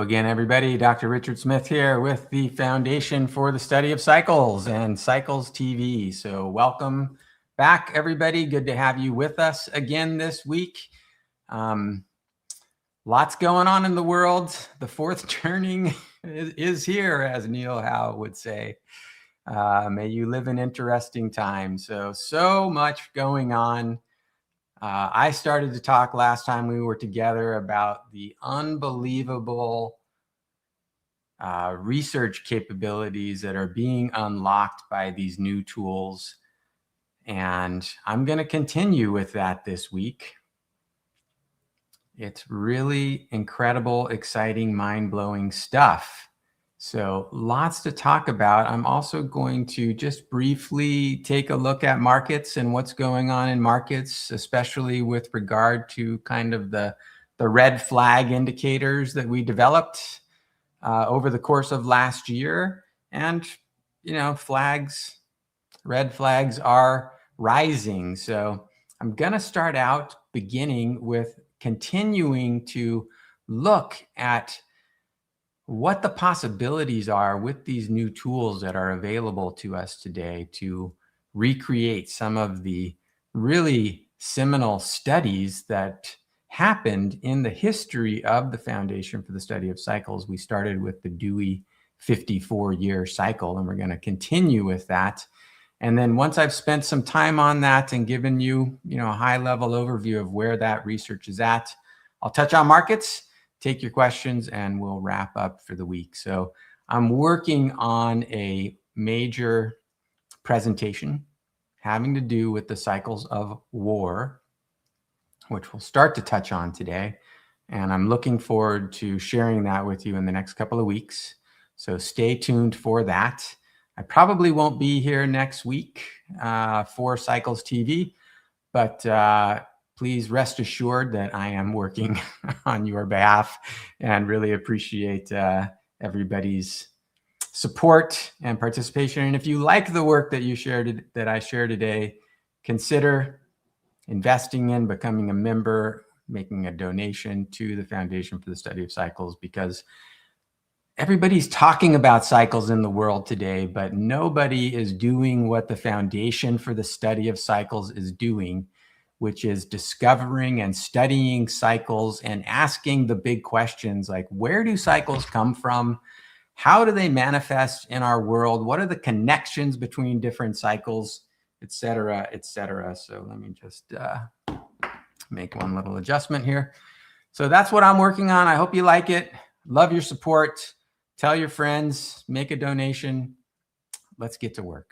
again, everybody, Dr. Richard Smith here with the Foundation for the Study of Cycles and Cycles TV. So welcome back, everybody. Good to have you with us again this week. Lots going on in the world. The fourth turning is here, as Neil Howe would say. May you live in interesting times. So much going on. I started to talk last time we were together about the unbelievable research capabilities that are being unlocked by these new tools. And I'm going to continue with that this week. It's really incredible, exciting, mind-blowing stuff. So lots to talk about. I'm also going to just briefly take a look at markets and what's going on in markets, especially with regard to kind of the red flag indicators that we developed over the course of last year. And, you know, red flags are rising. So I'm going to start out beginning with continuing to look at what the possibilities are with these new tools that are available to us today to recreate some of the really seminal studies that happened in the history of the Foundation for the Study of Cycles. We started with the Dewey 54-year cycle, and we're going to continue with that. And then once I've spent some time on that and given you, a high-level overview of where that research is at, I'll touch on markets, take your questions, and we'll wrap up for the week. So I'm working on a major presentation having to do with the cycles of war, which we'll start to touch on today. And I'm looking forward to sharing that with you in the next couple of weeks. So stay tuned for that. I probably won't be here next week for Cycles TV, but please rest assured that I am working on your behalf and really appreciate everybody's support and participation. And if you like the work that I share today, consider investing in, becoming a member, making a donation to the Foundation for the Study of Cycles, because everybody's talking about cycles in the world today, but nobody is doing what the Foundation for the Study of Cycles is doing, which is discovering and studying cycles and asking the big questions like, where do cycles come from? How do they manifest in our world? What are the connections between different cycles, et cetera, et cetera? So let me just make one little adjustment here. So that's what I'm working on. I hope you like it. Love your support. Tell your friends, make a donation. Let's get to work.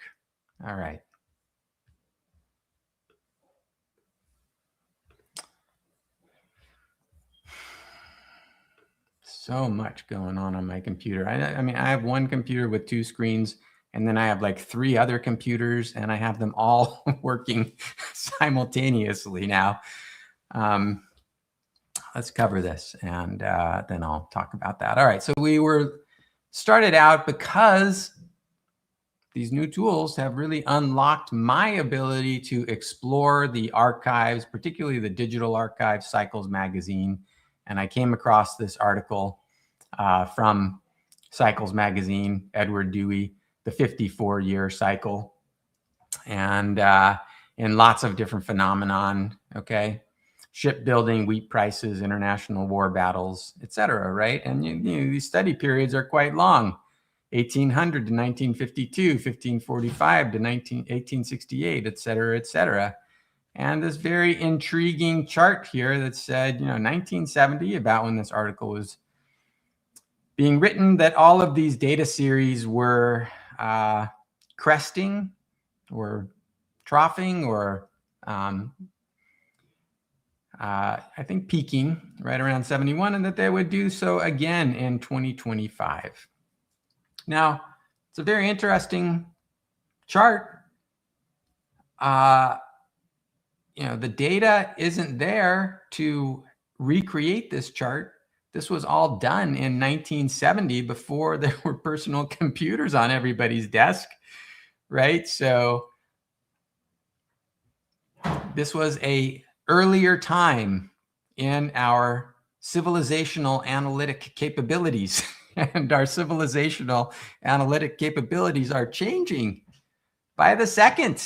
All right. So much going on my computer. I mean, I have one computer with two screens, and then I have like 3 other computers, and I have them all working simultaneously now. Let's cover this, and then I'll talk about that. All right, so we started out because these new tools have really unlocked my ability to explore the archives, particularly the digital archive, Cycles magazine. And I came across this article from Cycles magazine, Edward Dewey, the 54-year cycle, and in lots of different phenomenon, okay? Shipbuilding, wheat prices, international war battles, et cetera, right? And these study periods are quite long. 1800 to 1952, 1545 to 1868, et cetera, et cetera. And this very intriguing chart here that said, 1970, about when this article was being written, that all of these data series were cresting or troughing or I think peaking right around 71, and that they would do so again in 2025. Now, it's a very interesting chart. The data isn't there to recreate this chart. This was all done in 1970 before there were personal computers on everybody's desk, right? So this was a earlier time in our civilizational analytic capabilities. And our civilizational analytic capabilities are changing by the second.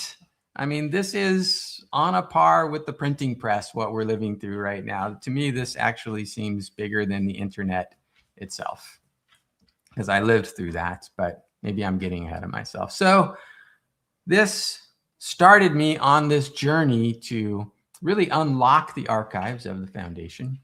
I mean, this is on a par with the printing press, what we're living through right now. To me, this actually seems bigger than the internet itself, because I lived through that, but maybe I'm getting ahead of myself. So this started me on this journey to really unlock the archives of the foundation,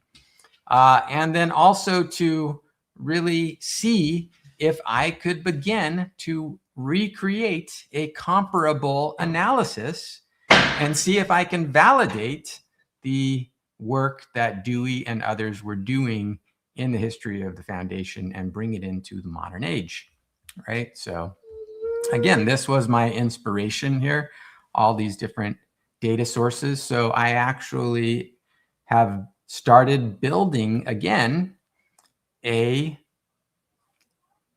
and then also to really see if I could begin to recreate a comparable analysis and see if I can validate the work that Dewey and others were doing in the history of the foundation and bring it into the modern age, right? So again, this was my inspiration here, all these different data sources. So I actually have started building again a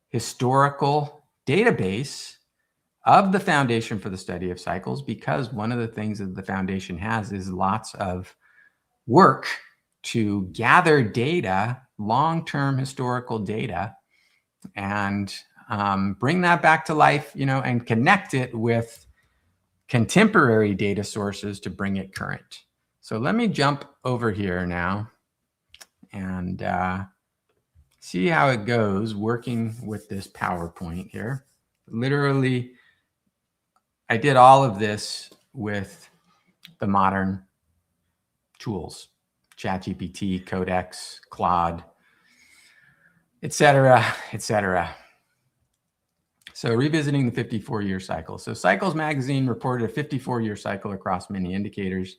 historical database of the Foundation for the Study of Cycles, because one of the things that the foundation has is lots of work to gather data, long-term historical data, and bring that back to life, and connect it with contemporary data sources to bring it current. So let me jump over here now and see how it goes working with this PowerPoint here. Literally, I did all of this with the modern tools, ChatGPT, Codex, Claude, etc., etc. So revisiting the 54-year cycle. So Cycles magazine reported a 54-year cycle across many indicators,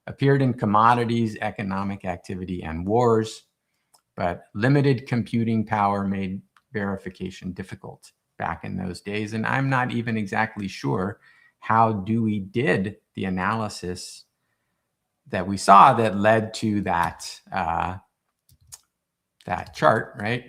appeared in commodities, economic activity, and wars, but limited computing power made verification difficult back in those days. And I'm not even exactly sure how Dewey did the analysis that we saw that led to that, that chart right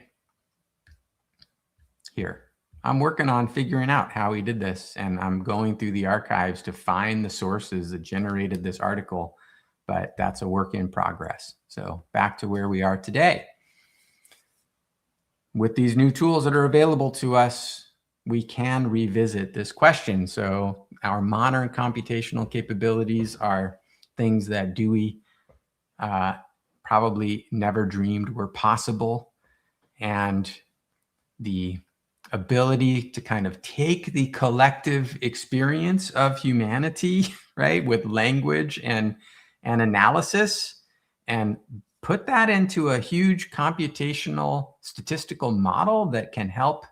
here. I'm working on figuring out how he did this, and I'm going through the archives to find the sources that generated this article, but that's a work in progress. So back to where we are today. With these new tools that are available to us, we can revisit this question. So our modern computational capabilities are things that Dewey probably never dreamed were possible. And the ability to kind of take the collective experience of humanity, right, with language and analysis, and put that into a huge computational statistical model that can help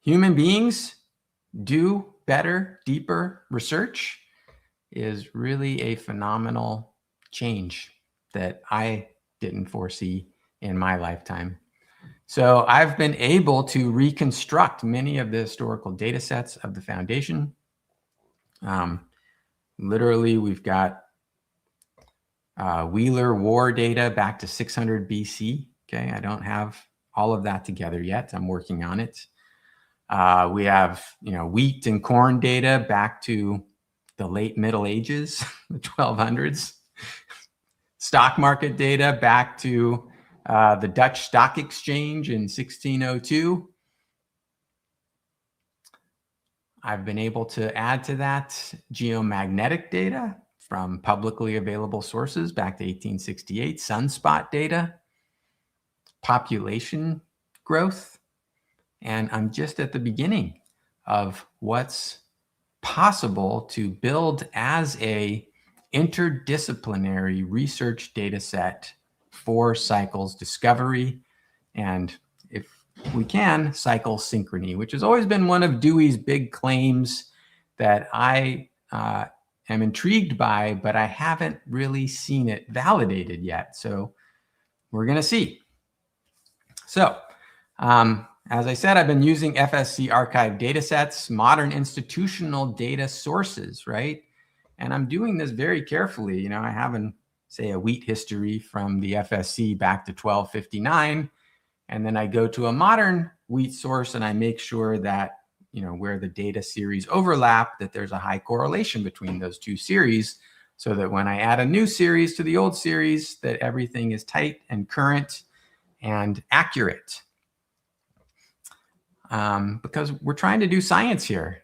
human beings do better, deeper research is really a phenomenal change that I didn't foresee in my lifetime. So I've been able to reconstruct many of the historical data sets of the foundation. Literally, we've got Wheeler War data back to 600 BC. Okay, I don't have all of that together yet. I'm working on it. We have, wheat and corn data back to the late Middle Ages, the 1200s. Stock market data back to the Dutch Stock Exchange in 1602. I've been able to add to that geomagnetic data from publicly available sources back to 1868, sunspot data, population growth, and I'm just at the beginning of what's possible to build as a interdisciplinary research data set for cycles discovery, and if we can, cycle synchrony, which has always been one of Dewey's big claims that I am intrigued by, but I haven't really seen it validated yet. So we're going to see. So as I said, I've been using FSC archive data sets, modern institutional data sources, right? And I'm doing this very carefully. I have say a wheat history from the FSC back to 1259. And then I go to a modern wheat source and I make sure that, where the data series overlap, that there's a high correlation between those two series so that when I add a new series to the old series, that everything is tight and current and accurate. Because we're trying to do science here.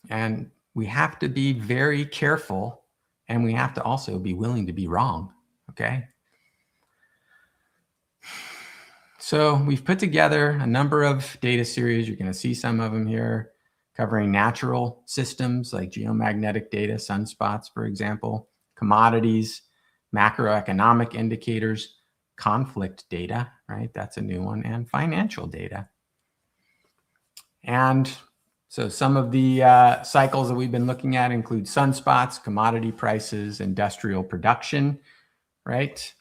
And we have to be very careful, and we have to also be willing to be wrong, okay? So we've put together a number of data series. You're going to see some of them here, covering natural systems like geomagnetic data, sunspots, for example, commodities, macroeconomic indicators, conflict data, right? That's a new one, and financial data. And so some of the cycles that we've been looking at include sunspots, commodity prices, industrial production, right?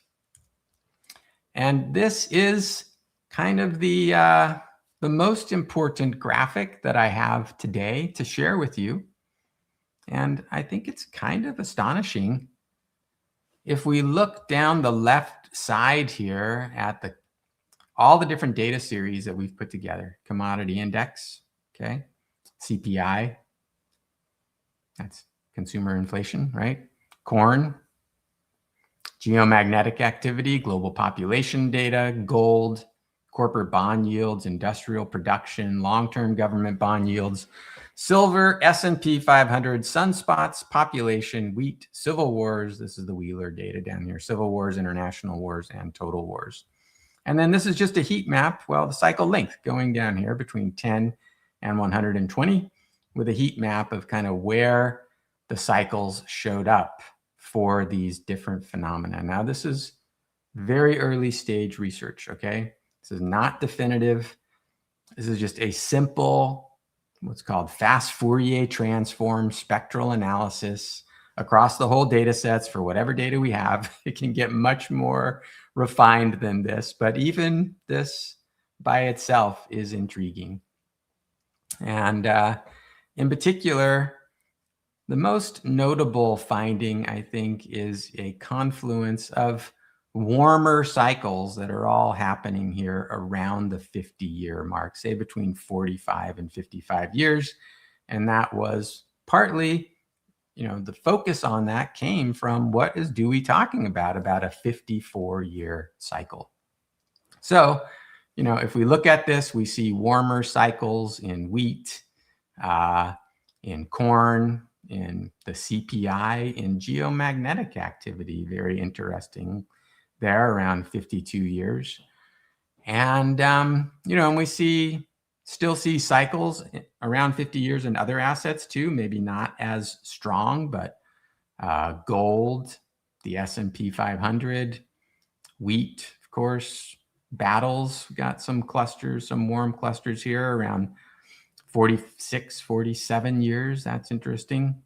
And this is kind of the most important graphic that I have today to share with you. And I think it's kind of astonishing. If we look down the left side here at all the different data series that we've put together, commodity index, okay, CPI, that's consumer inflation, right? Corn, geomagnetic activity, global population data, gold, corporate bond yields, industrial production, long-term government bond yields, silver, S&P 500, sunspots, population, wheat, civil wars. This is the Wheeler data down here, civil wars, international wars, and total wars. And then this is just a heat map. Well, the cycle length going down here between 10 and 120 with a heat map of kind of where the cycles showed up for these different phenomena. Now, this is very early stage research, okay? This is not definitive. This is just a simple, what's called fast Fourier transform spectral analysis across the whole data sets for whatever data we have. It can get much more refined than this, but even this by itself is intriguing. And in particular, the most notable finding, I think, is a confluence of warmer cycles that are all happening here around the 50-year mark, say between 45 and 55 years. And that was partly, the focus on that came from what is Dewey talking about a 54-year cycle. So, if we look at this, we see warmer cycles in wheat, in corn, in the CPI, in geomagnetic activity. Very interesting there, around 52 years. And, and we still see cycles around 50 years in other assets too, maybe not as strong, but gold, the S&P 500, wheat, of course, battles, got some clusters, some warm clusters here around 46, 47 years. That's interesting.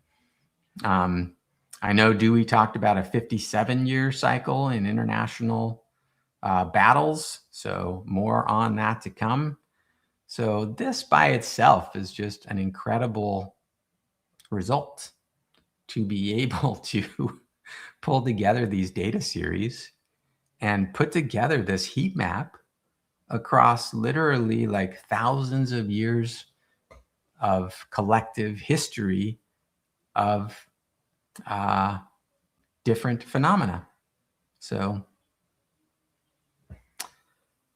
I know Dewey talked about a 57-year cycle in international battles, so more on that to come. So this by itself is just an incredible result to be able to pull together these data series and put together this heat map across literally like thousands of years of collective history of different phenomena. So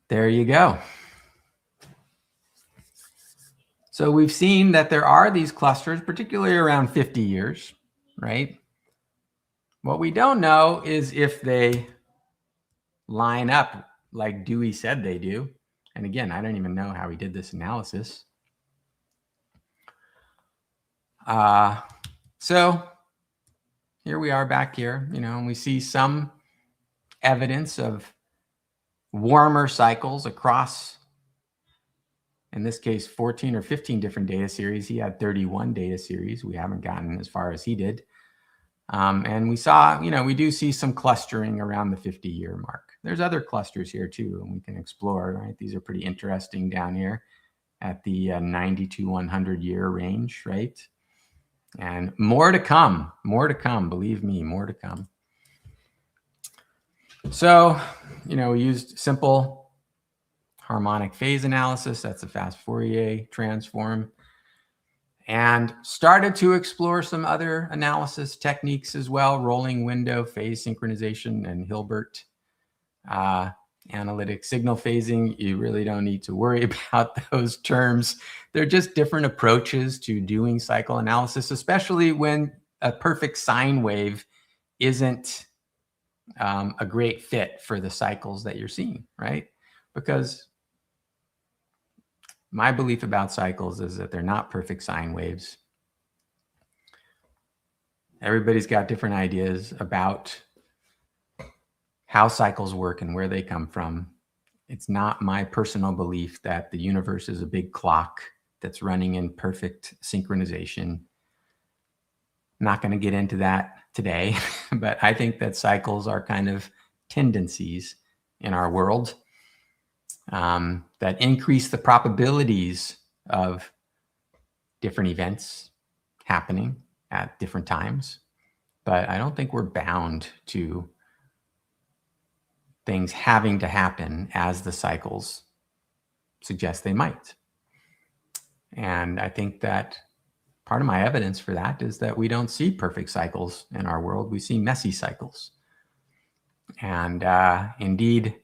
there you go. So we've seen that there are these clusters, particularly around 50 years, right? What we don't know is if they line up like Dewey said they do. And again, I don't even know how he did this analysis. So here we are back here, and we see some evidence of warmer cycles across, in this case, 14 or 15 different data series. He had 31 data series. We haven't gotten as far as he did. And we saw, we do see some clustering around the 50-year mark. There's other clusters here too, and we can explore, right? These are pretty interesting down here at the 90 to 100-year range, right? And more to come, believe me, more to come. So, we used simple harmonic phase analysis. That's a fast Fourier transform. and started to explore some other analysis techniques as well, rolling window, phase synchronization, and Hilbert analytic signal phasing. You really don't need to worry about those terms. They're just different approaches to doing cycle analysis, especially when a perfect sine wave isn't a great fit for the cycles that you're seeing, right? Because my belief about cycles is that they're not perfect sine waves. Everybody's got different ideas about how cycles work and where they come from. It's not my personal belief that the universe is a big clock that's running in perfect synchronization. I'm not going to get into that today, but I think that cycles are kind of tendencies in our world that increase the probabilities of different events happening at different times. But I don't think we're bound to things having to happen as the cycles suggest they might. And I think that part of my evidence for that is that we don't see perfect cycles in our world. We see messy cycles. And indeed,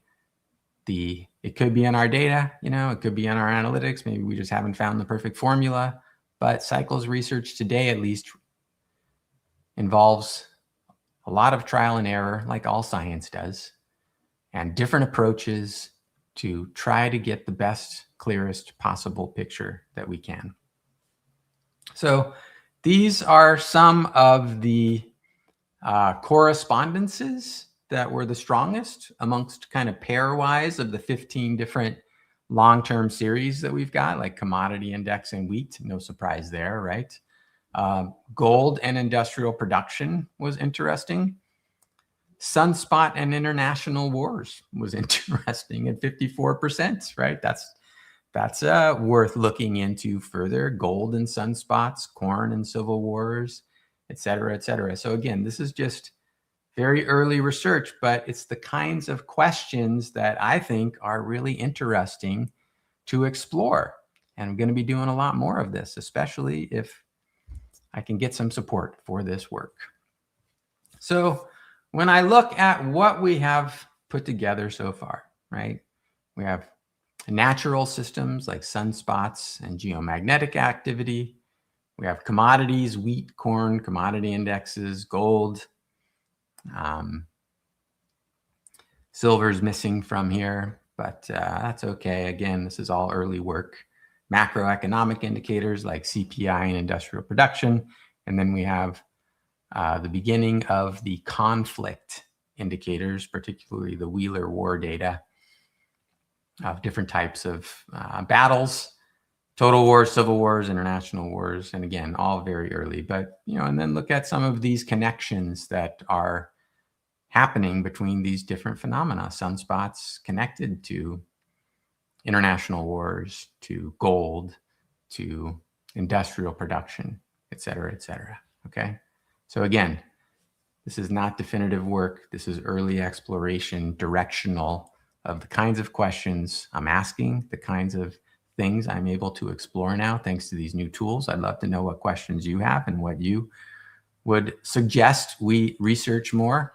it could be in our data, it could be in our analytics. Maybe we just haven't found the perfect formula. But cycles research today, at least, involves a lot of trial and error, like all science does, and different approaches to try to get the best, clearest possible picture that we can. So these are some of the correspondences that were the strongest amongst kind of pairwise of the 15 different long-term series that we've got, like commodity index and wheat. No surprise there, right? Gold and industrial production was interesting. Sunspot and international wars was interesting at 54%, right? That's worth looking into further. Gold and sunspots, corn and civil wars, et cetera, et cetera. So again, this is just very early research, but it's the kinds of questions that I think are really interesting to explore. And I'm going to be doing a lot more of this, especially if I can get some support for this work. So when I look at what we have put together so far, right, we have natural systems like sunspots and geomagnetic activity. We have commodities, wheat, corn, commodity indexes, gold. Silver's missing from here, but that's okay. Again, this is all early work. Macroeconomic indicators like CPI and industrial production. And then we have the beginning of the conflict indicators, particularly the Wheeler War data of different types of battles, total wars, civil wars, international wars, and again, all very early. But, and then look at some of these connections that are happening between these different phenomena, sunspots connected to international wars, to gold, to industrial production, et cetera, okay? So again, this is not definitive work. This is early exploration, directional of the kinds of questions I'm asking, the kinds of things I'm able to explore now thanks to these new tools. I'd love to know what questions you have and what you would suggest we research more.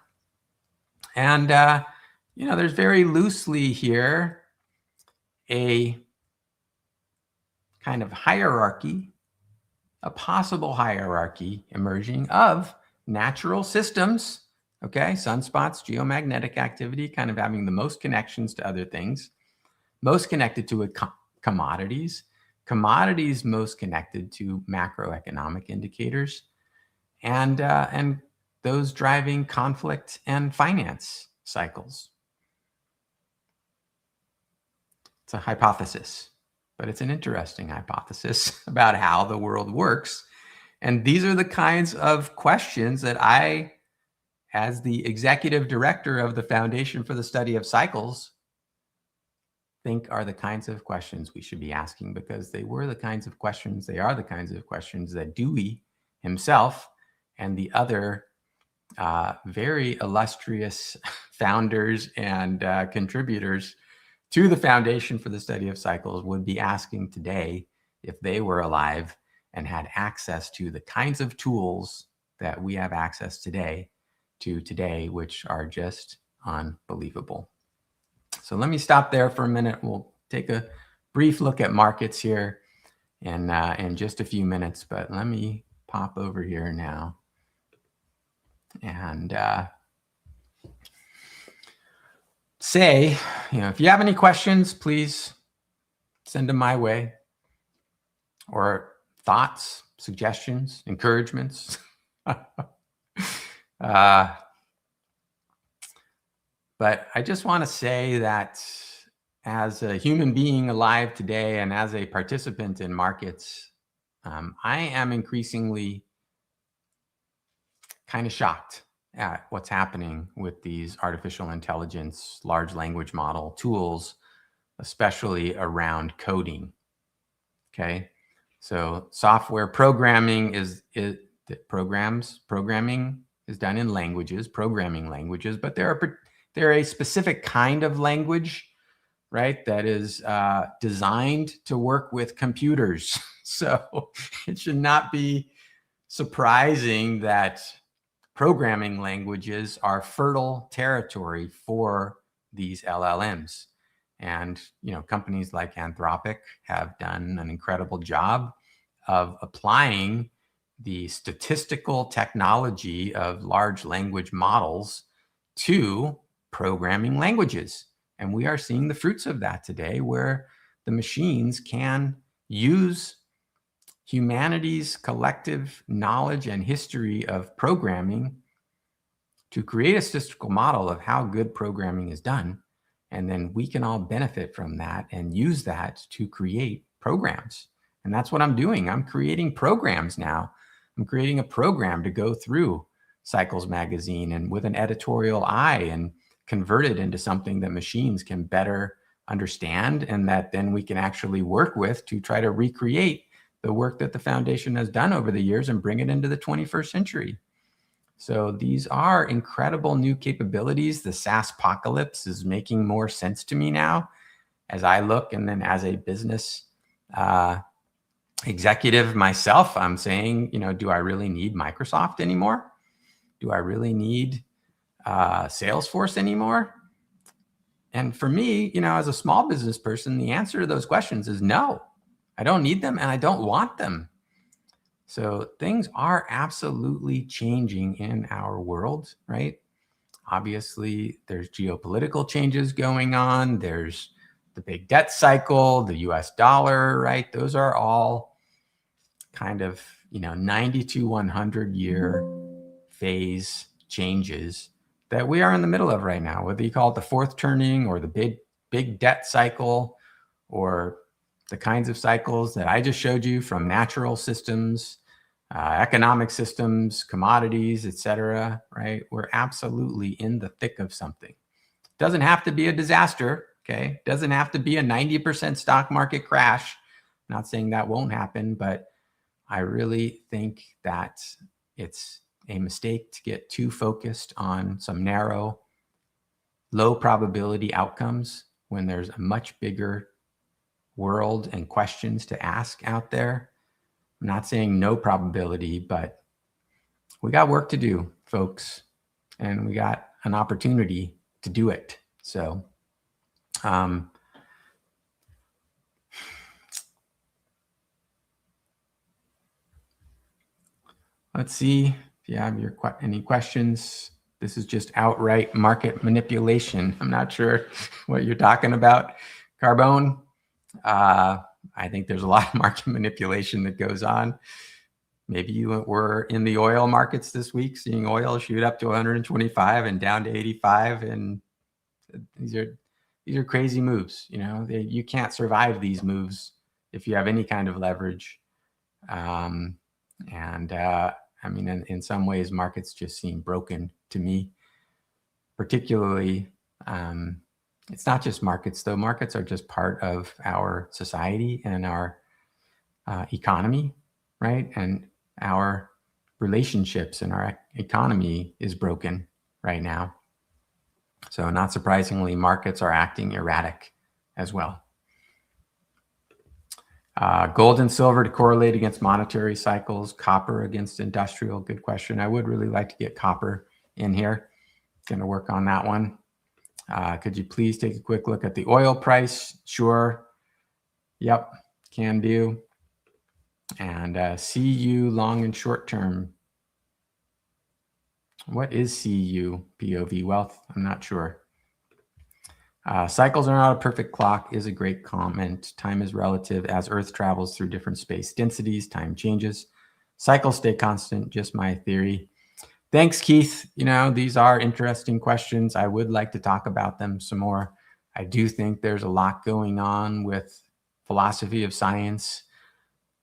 And, there's very loosely here a kind of hierarchy, a possible hierarchy emerging of natural systems, okay? Sunspots, geomagnetic activity, kind of having the most connections to other things, most connected to commodities, commodities most connected to macroeconomic indicators, and those driving conflict and finance cycles. It's a hypothesis, but it's an interesting hypothesis about how the world works. And these are the kinds of questions that I, as the executive director of the Foundation for the Study of Cycles, think are the kinds of questions we should be asking, because they are the kinds of questions that Dewey himself and the other very illustrious founders and contributors to the Foundation for the Study of Cycles would be asking today if they were alive and had access to the kinds of tools that we have access today, which are just unbelievable. So let me stop there for a minute. We'll take a brief look at markets here in just a few minutes, but let me pop over here now and say, if you have any questions, please send them my way, or thoughts, suggestions, encouragements. But I just want to say that as a human being alive today and as a participant in markets, I am increasingly kind of shocked at what's happening with these artificial intelligence, large language model tools, especially around coding. Okay, so software programming programming is done in languages, programming languages, but they're a specific kind of language, right, that is designed to work with computers. So it should not be surprising that programming languages are fertile territory for these LLMs. And, companies like Anthropic have done an incredible job of applying the statistical technology of large language models to programming languages. And we are seeing the fruits of that today, where the machines can use humanity's collective knowledge and history of programming to create a statistical model of how good programming is done. And then we can all benefit from that and use that to create programs. And that's what I'm doing. I'm creating programs now. I'm creating a program to go through Cycles magazine and with an editorial eye and convert it into something that machines can better understand, and that then we can actually work with to try to recreate the work that the foundation has done over the years and bring it into the 21st century. So these are incredible new capabilities. The SaaS apocalypse is making more sense to me now as I look, and then as a business executive myself, I'm saying, do I really need Microsoft anymore? Do I really need Salesforce anymore? And for me, as a small business person, the answer to those questions is no. I don't need them and I don't want them. So things are absolutely changing in our world, right? Obviously, there's geopolitical changes going on. There's the big debt cycle, the US dollar, right? Those are all kind of, 90 to 100 year phase changes that we are in the middle of right now, whether you call it the fourth turning or the big debt cycle, or the kinds of cycles that I just showed you from natural systems, economic systems, commodities, etc. Right? We're absolutely in the thick of something. Doesn't have to be a disaster, okay? Doesn't have to be a 90% stock market crash. Not saying that won't happen, but I really think that it's a mistake to get too focused on some narrow, low probability outcomes when there's a much bigger world and questions to ask out there. I'm not saying no probability, but we got work to do, folks, and we got an opportunity to do it. So, let's see if you have any questions. This is just outright market manipulation. I'm not sure what you're talking about, Carbone. I think there's a lot of market manipulation that goes on. Maybe you were in the oil markets this week, seeing oil shoot up to 125 and down to 85. And these are crazy moves. You can't survive these moves if you have any kind of leverage. I mean, in some ways, markets just seem broken to me. Particularly, it's not just markets, though. Markets are just part of our society and our economy, right? And our relationships and our economy is broken right now. So not surprisingly, markets are acting erratic as well. Gold and silver to correlate against monetary cycles, copper against industrial. Good question. I would really like to get copper in here. Going to work on that one. Could you please take a quick look at the oil price? Sure. Yep, can do. And CU long and short term. What is CU POV wealth? I'm not sure. Cycles are not a perfect clock is a great comment. Time is relative. As Earth travels through different space densities, time changes. Cycles stay constant, just my theory. Thanks, Keith. You know, these are interesting questions. I would like to talk about them some more. I do think there's a lot going on with philosophy of science,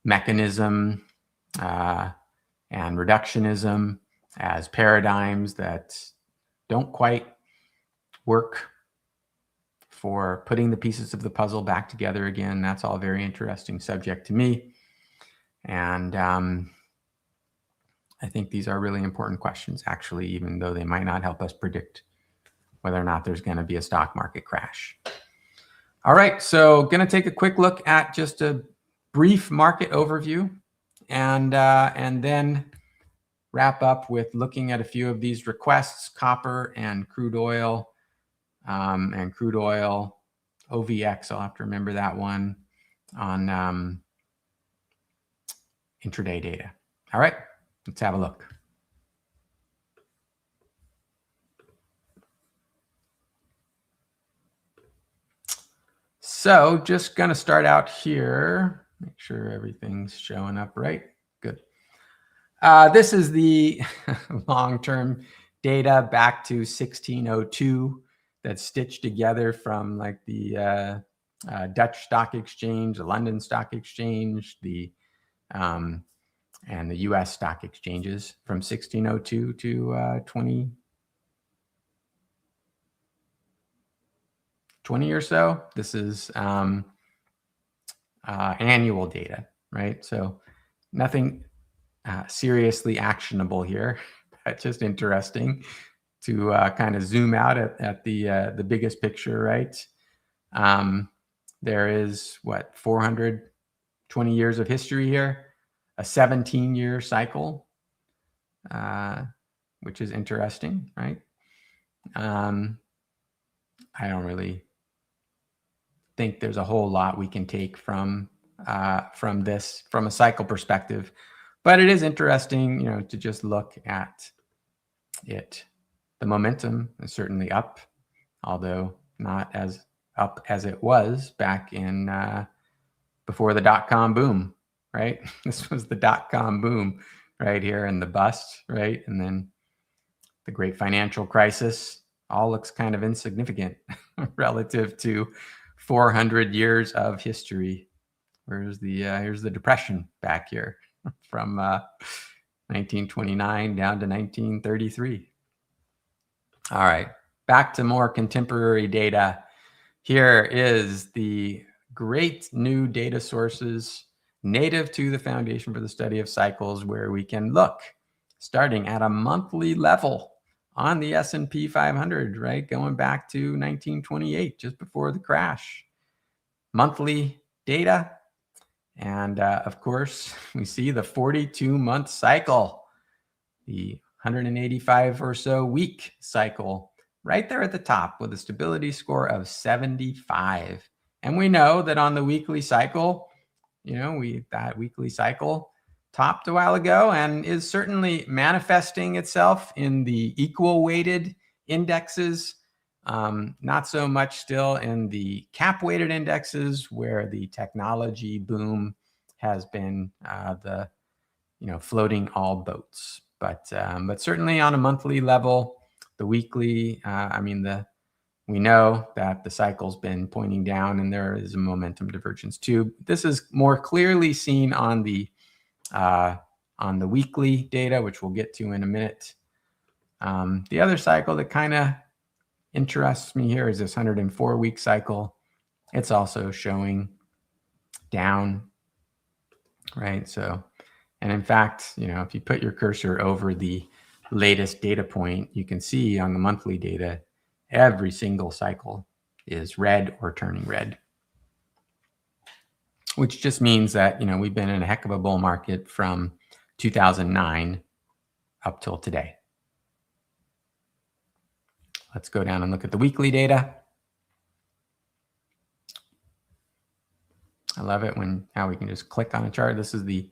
mechanism, and reductionism as paradigms that don't quite work for putting the pieces of the puzzle back together again. That's all very interesting subject to me. And I think these are really important questions, actually, even though they might not help us predict whether or not there's going to be a stock market crash. All right, so going to take a quick look at just a brief market overview and then wrap up with looking at a few of these requests, copper and crude oil, OVX, I'll have to remember that one, on intraday data. All right, let's have a look. So just going to start out here, make sure everything's showing up right. Good. This is the long-term data back to 1602 that's stitched together from like the Dutch Stock Exchange, the London Stock Exchange, the and the U.S. stock exchanges from 1602 to 20 or so. This is annual data, right? So nothing seriously actionable here, but just interesting to kind of zoom out at the biggest picture, right? There is what, 420 years of history here, a 17-year cycle, which is interesting, right? I don't really think there's a whole lot we can take from this from a cycle perspective, but it is interesting, you know, to just look at it. The momentum is certainly up, although not as up as it was back in before the dot-com boom, right? This was the dot-com boom right here and the bust, right? And then the great financial crisis all looks kind of insignificant relative to 400 years of history. Here's the depression back here from 1929 down to 1933. All right, back to more contemporary data. Here is the great new data sources native to the Foundation for the Study of Cycles, where we can look starting at a monthly level on the S&P 500, right? Going back to 1928, just before the crash. Monthly data. And of course, we see the 42-month cycle, the 185 or so week cycle right there at the top with a stability score of 75. And we know that on the weekly cycle, you know, that weekly cycle topped a while ago and is certainly manifesting itself in the equal weighted indexes, not so much still in the cap weighted indexes where the technology boom has been floating all boats. But certainly on a monthly level, the weekly, we know that the cycle's been pointing down and there is a momentum divergence too. This is more clearly seen on the weekly data, which we'll get to in a minute. The other cycle that kind of interests me here is this 104-week cycle. It's also showing down, right? So, and in fact, you know, if you put your cursor over the latest data point, you can see on the monthly data, every single cycle is red or turning red. which just means that, we've been in a heck of a bull market from 2009 up till today. Let's go down and look at the weekly data. I love it how we can just click on a chart. This is the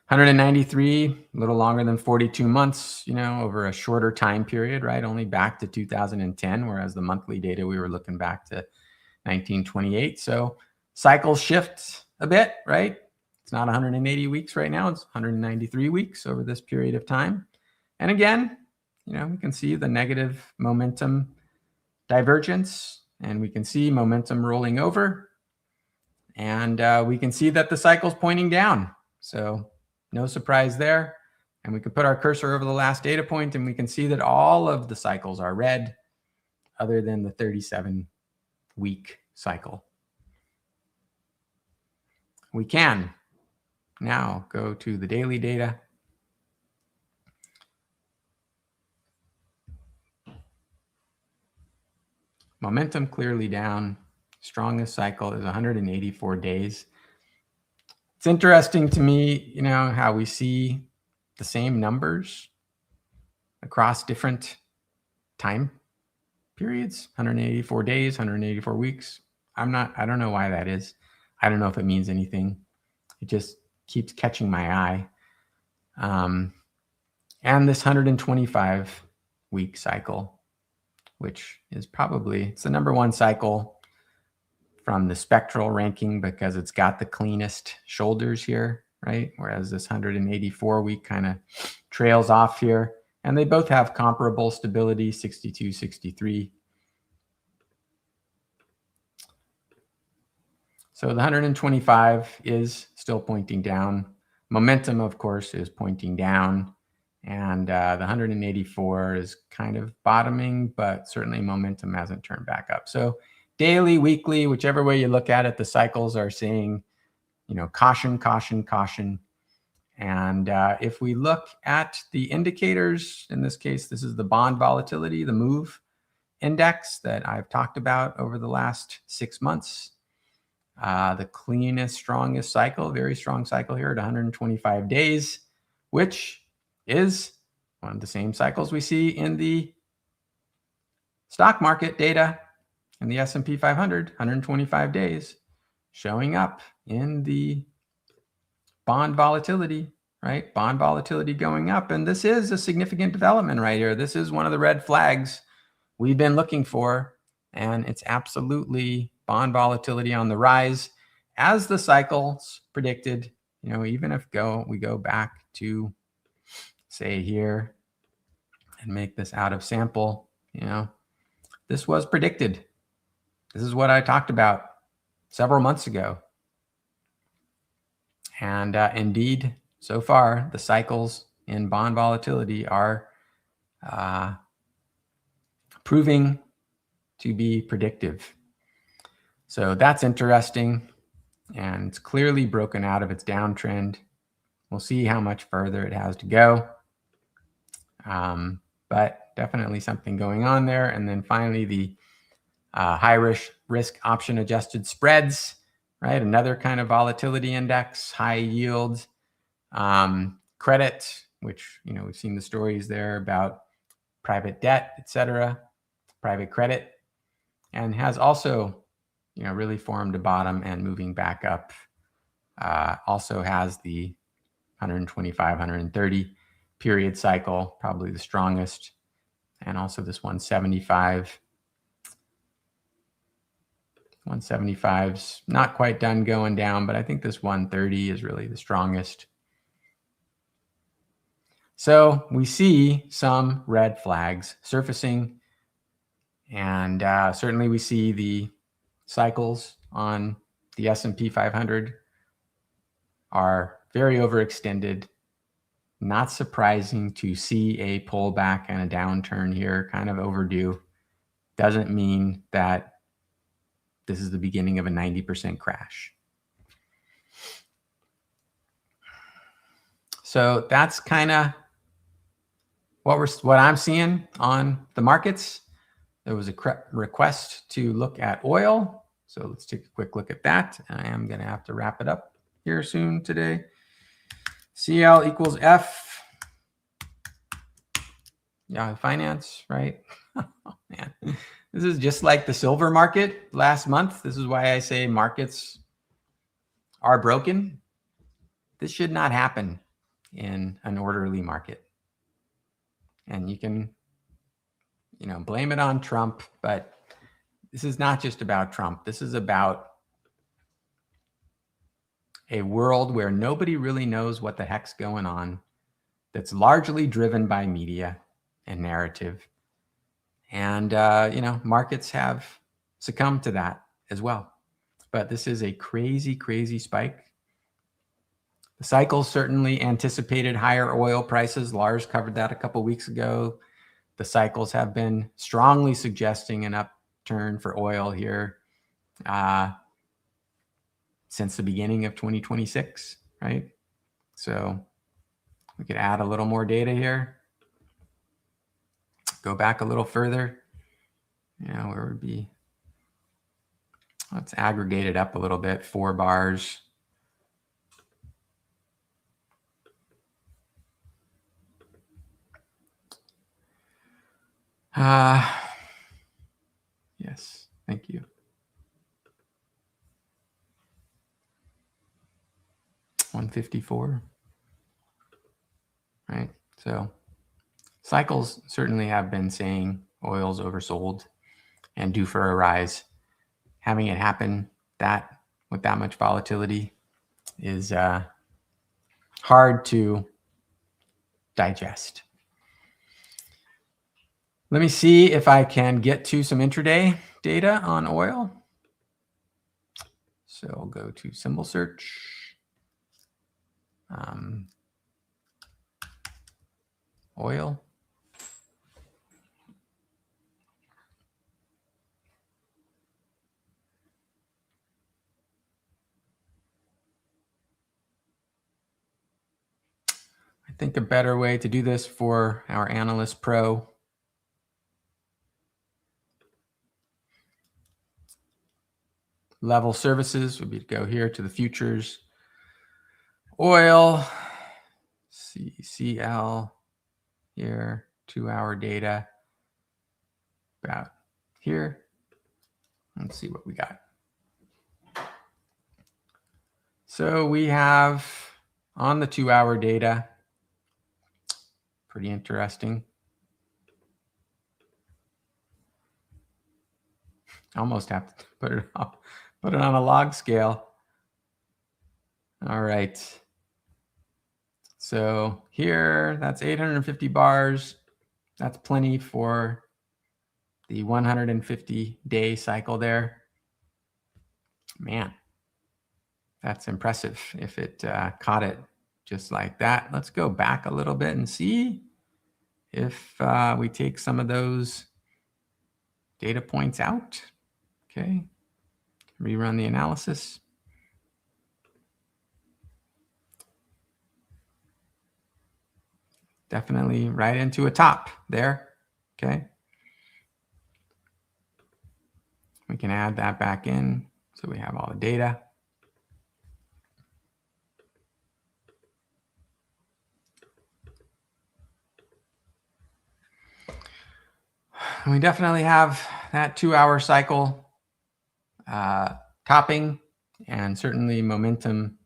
193, a little longer than 42 months, over a shorter time period, right? Only back to 2010, whereas the monthly data, we were looking back to 1928. So cycles shift a bit, right? It's not 180 weeks right now. It's 193 weeks over this period of time. And again, we can see the negative momentum divergence, and we can see momentum rolling over, and we can see that the cycle's pointing down. So no surprise there. And we can put our cursor over the last data point, and we can see that all of the cycles are red other than the 37-week cycle. We can now go to the daily data. Momentum clearly down. Strongest cycle is 184 days. It's interesting to me, how we see the same numbers across different time periods, 184 days, 184 weeks. I don't know why that is. I don't know if it means anything. It just keeps catching my eye. And this 125-week cycle, which is it's the number one cycle from the spectral ranking because it's got the cleanest shoulders here, right? Whereas this 184-week kind of trails off here. And they both have comparable stability, 62, 63. So the 125 is still pointing down. Momentum, of course, is pointing down. And the 184 is kind of bottoming, but certainly momentum hasn't turned back up. So daily, weekly, whichever way you look at it, the cycles are saying, caution, caution, caution. And if we look at the indicators, in this case, this is the bond volatility, the MOVE index that I've talked about over the last 6 months. The cleanest, strongest cycle, very strong cycle here at 125 days, which is one of the same cycles we see in the stock market data in the S&P 500, 125 days, showing up in the bond volatility, right? Bond volatility going up. And this is a significant development right here. This is one of the red flags we've been looking for. And it's absolutely bond volatility on the rise as the cycles predicted. Even if we go back to, say, here and make this out of sample, this was predicted. This is what I talked about several months ago. And indeed, so far, the cycles in bond volatility are proving to be predictive. So that's interesting. And it's clearly broken out of its downtrend. We'll see how much further it has to go. But definitely something going on there. And then finally, the high risk option adjusted spreads, right? Another kind of volatility index, high yield, credit, which, we've seen the stories there about private debt, et cetera, private credit, and has also, really formed a bottom and moving back up. Also has the 125, 130 period cycle, probably the strongest, and also this 175. 175's not quite done going down, but I think this 130 is really the strongest. So we see some red flags surfacing, and certainly we see the cycles on the S&P 500 are very overextended. Not surprising to see a pullback and a downturn here, kind of overdue. Doesn't mean that this is the beginning of a 90% crash. So that's kind of what I'm seeing on the markets. There was a request to look at oil. So let's take a quick look at that. I am going to have to wrap it up here soon today. CL equals F. Yeah, finance, right? Oh, man. This is just like the silver market last month. This is why I say markets are broken. This should not happen in an orderly market. And you can, blame it on Trump, but this is not just about Trump. This is about a world where nobody really knows what the heck's going on, that's largely driven by media and narrative. And, markets have succumbed to that as well. But this is a crazy, crazy spike. The cycle certainly anticipated higher oil prices. Lars covered that a couple weeks ago. The cycles have been strongly suggesting an upturn for oil here since the beginning of 2026, right? So we could add a little more data here. Go back a little further. Where would be? Let's aggregate it up a little bit. 4 bars. Yes, thank you. 154, right? So cycles certainly have been saying oil's oversold and due for a rise. Having it happen with that much volatility is hard to digest. Let me see if I can get to some intraday data on oil. So I'll go to symbol search. Oil. I think a better way to do this for our Analyst Pro level services would be to go here to the futures, oil, CL here, 2-hour data about here. Let's see what we got. So we have on the 2-hour data, pretty interesting. Almost have to put it on a log scale. All right. So here, that's 850 bars. That's plenty for the 150-day cycle there. Man, that's impressive if it caught it just like that. Let's go back a little bit and see if we take some of those data points out. Okay, rerun the analysis. Definitely right into a top there. Okay. We can add that back in so we have all the data. We definitely have that 2-hour cycle topping, and certainly momentum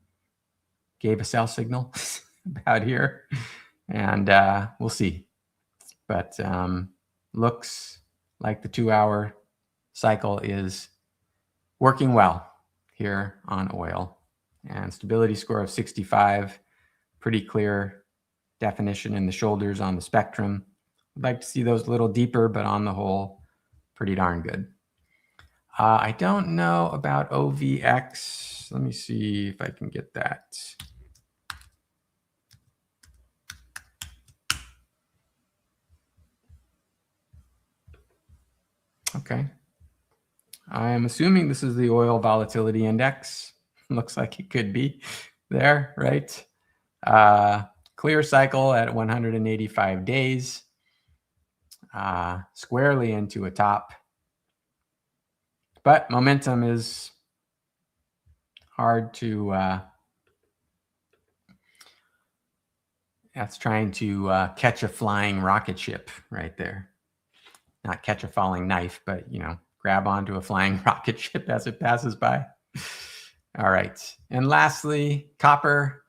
gave a sell signal about here, and we'll see. But looks like the 2-hour cycle is working well here on oil, and stability score of 65, pretty clear definition in the shoulders on the spectrum. I'd like to see those a little deeper, but on the whole, pretty darn good. I don't know about OVX. Let me see if I can get that. Okay. I am assuming this is the oil volatility index. Looks like it could be there, right? Clear cycle at 185 days, squarely into a top. But momentum is hard to, that's trying to catch a flying rocket ship right there. Not catch a falling knife, but, you know, grab onto a flying rocket ship as it passes by. All right. And lastly, copper.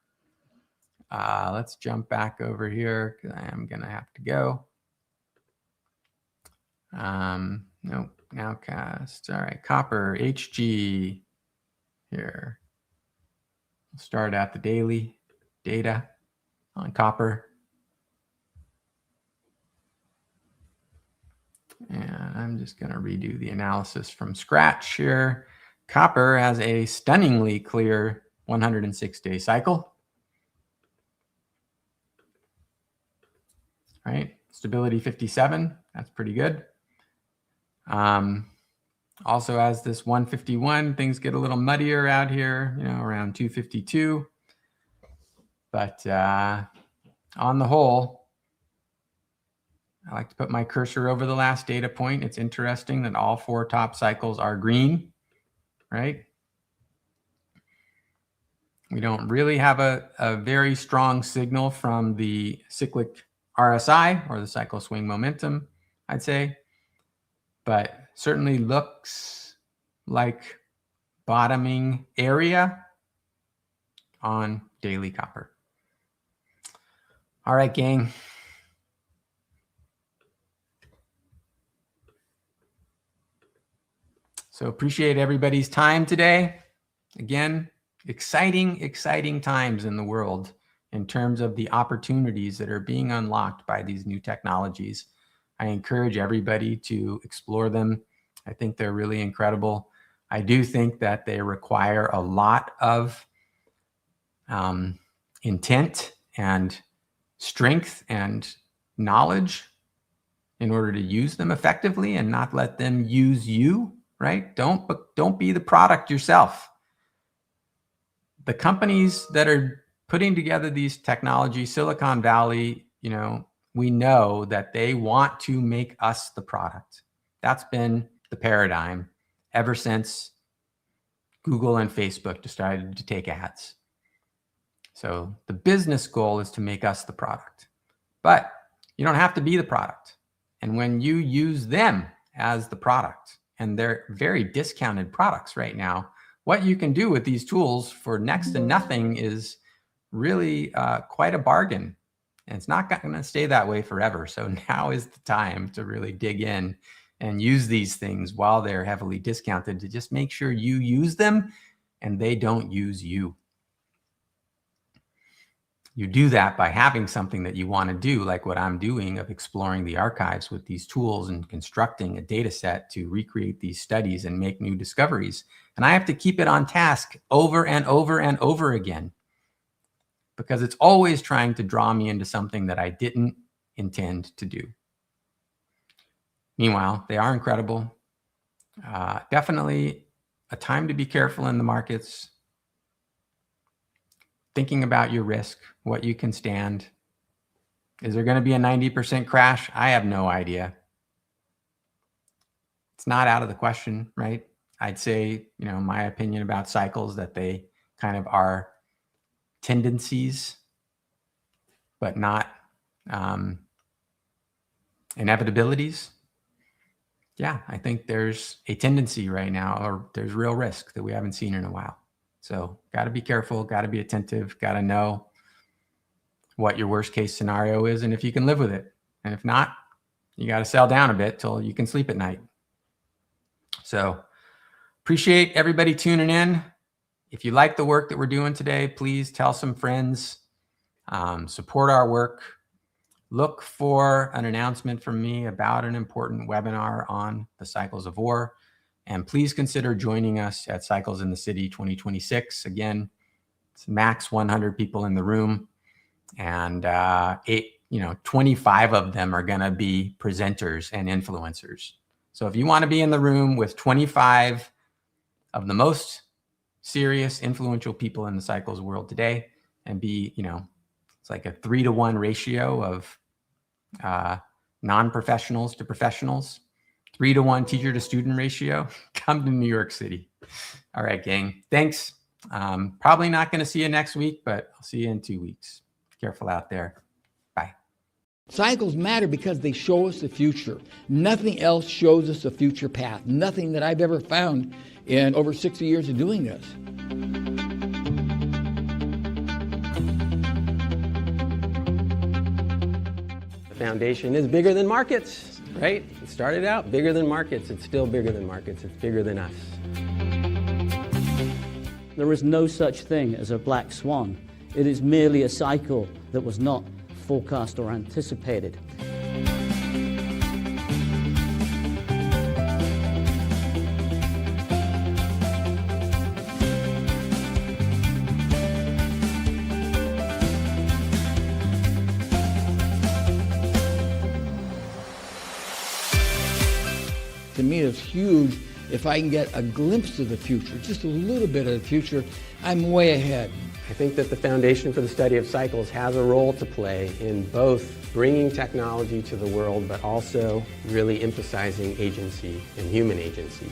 Let's jump back over here because I am going to have to go. Nope, nowcast. All right, copper, HG here. We'll start at the daily data on copper. And I'm just going to redo the analysis from scratch here. Copper has a stunningly clear 106-day cycle. All right, stability 57, that's pretty good. Also as this 151, things get a little muddier out here, you know, around 252. But on the whole, I like to put my cursor over the last data point. It's interesting that all 4 top cycles are green, right? We don't really have a very strong signal from the cyclic RSI or the cycle swing momentum, I'd say, but certainly looks like bottoming area on daily copper. All right, gang. So appreciate everybody's time today. Again, exciting times in the world in terms of the opportunities that are being unlocked by these new technologies. I encourage everybody to explore them. I think they're really incredible. I do think that they require a lot of intent and strength and knowledge in order to use them effectively and not let them use you, right? Don't be the product yourself. The companies that are putting together these technologies, Silicon Valley, you know, we know that they want to make us the product. That's been the paradigm ever since Google and Facebook decided to take ads. So the business goal is to make us the product, but you don't have to be the product. And when you use them as the product, and they're very discounted products right now, what you can do with these tools for next to nothing is really quite a bargain. And it's not going to stay that way forever. So now is the time to really dig in and use these things while they're heavily discounted to just make sure you use them and they don't use you. You do that by having something that you want to do, like what I'm doing of exploring the archives with these tools and constructing a data set to recreate these studies and make new discoveries. And I have to keep it on task over and over and over again, because it's always trying to draw me into something that I didn't intend to do. Meanwhile, they are incredible. Definitely a time to be careful in the markets. Thinking about your risk, what you can stand. Is there going to be a 90% crash? I have no idea. It's not out of the question, right? I'd say, you know, my opinion about cycles, that they kind of are tendencies, but not inevitabilities. Yeah, I think there's a tendency right now, or there's real risk that we haven't seen in a while. So got to be careful, got to be attentive, got to know what your worst case scenario is and if you can live with it. And if not, you got to sell down a bit till you can sleep at night. So appreciate everybody tuning in. If you like the work that we're doing today, please tell some friends, support our work. Look for an announcement from me about an important webinar on the cycles of war. And please consider joining us at Cycles in the City 2026. Again, it's max 100 people in the room, and 25 of them are going to be presenters and influencers. So if you want to be in the room with 25 of the most serious, influential people in the cycles world today, and be, it's like a 3-to-1 ratio of non-professionals to professionals, 3-to-1 teacher to student ratio, come to New York City. All right, gang. Thanks. Probably not going to see you next week, but I'll see you in 2 weeks. Careful out there. Bye. Cycles matter because they show us the future. Nothing else shows us a future path. Nothing that I've ever found in over 60 years of doing this. The foundation is bigger than markets, right? It started out bigger than markets. It's still bigger than markets. It's bigger than us. There is no such thing as a black swan. It is merely a cycle that was not forecast or anticipated. To me, it's huge. If I can get a glimpse of the future, just a little bit of the future, I'm way ahead. I think that the Foundation for the Study of Cycles has a role to play in both bringing technology to the world, but also really emphasizing agency and human agency.